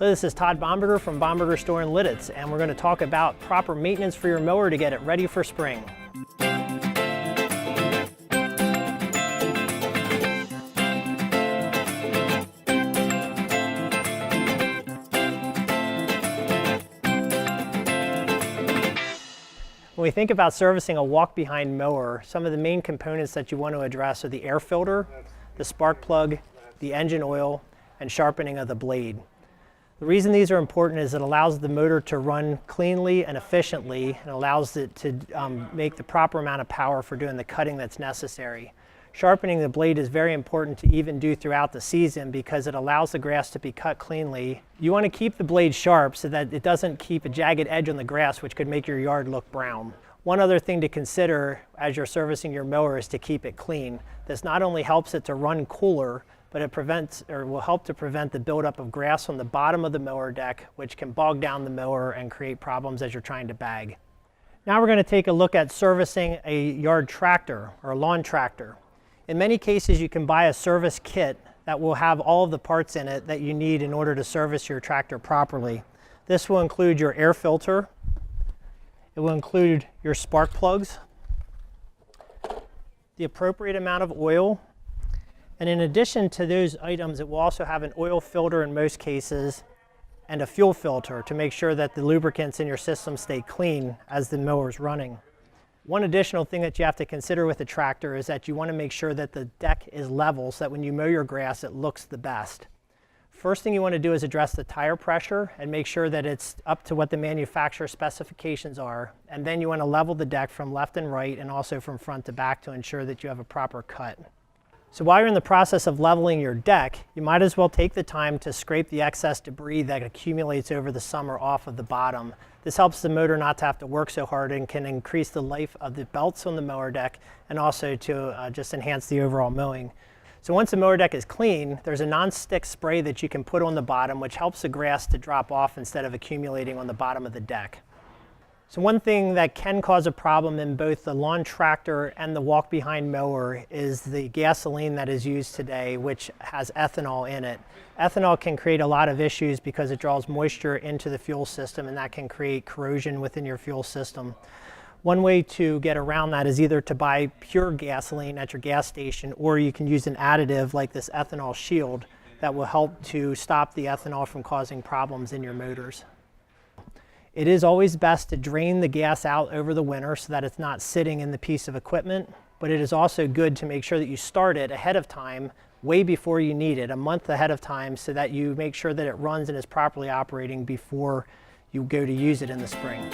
This is Todd Bomberger from Bomberger Store in Lititz, and we're going to talk about proper maintenance for your mower to get it ready for spring. When we think about servicing a walk-behind mower, some of the main components that you want to address are the air filter, the spark plug, the engine oil, and sharpening of the blade. The reason these are important is it allows the motor to run cleanly and efficiently, and allows it to make the proper amount of power for doing the cutting that's necessary. Sharpening the blade is very important to even do throughout the season because it allows the grass to be cut cleanly. You want to keep the blade sharp so that it doesn't keep a jagged edge on the grass, which could make your yard look brown. One other thing to consider as you're servicing your mower is to keep it clean. This not only helps it to run cooler, but it will help to prevent the buildup of grass on the bottom of the mower deck, which can bog down the mower and create problems as you're trying to bag. Now we're going to take a look at servicing a yard tractor or a lawn tractor. In many cases, you can buy a service kit that will have all of the parts in it that you need in order to service your tractor properly. This will include your air filter. It will include your spark plugs, the appropriate amount of oil, and in addition to those items, it will also have an oil filter in most cases and a fuel filter to make sure that the lubricants in your system stay clean as the mower is running. One additional thing that you have to consider with a tractor is that you want to make sure that the deck is level so that when you mow your grass, it looks the best. First thing you want to do is address the tire pressure and make sure that it's up to what the manufacturer specifications are. And then you want to level the deck from left and right and also from front to back to ensure that you have a proper cut. So while you're in the process of leveling your deck, you might as well take the time to scrape the excess debris that accumulates over the summer off of the bottom. This helps the motor not to have to work so hard and can increase the life of the belts on the mower deck and also to just enhance the overall mowing. So once the mower deck is clean, there's a non-stick spray that you can put on the bottom which helps the grass to drop off instead of accumulating on the bottom of the deck. So one thing that can cause a problem in both the lawn tractor and the walk-behind mower is the gasoline that is used today, which has ethanol in it. Ethanol can create a lot of issues because it draws moisture into the fuel system, and that can create corrosion within your fuel system. One way to get around that is either to buy pure gasoline at your gas station, or you can use an additive like this ethanol shield that will help to stop the ethanol from causing problems in your motors. It is always best to drain the gas out over the winter so that it's not sitting in the piece of equipment, but it is also good to make sure that you start it ahead of time, way before you need it, a month ahead of time, so that you make sure that it runs and is properly operating before you go to use it in the spring.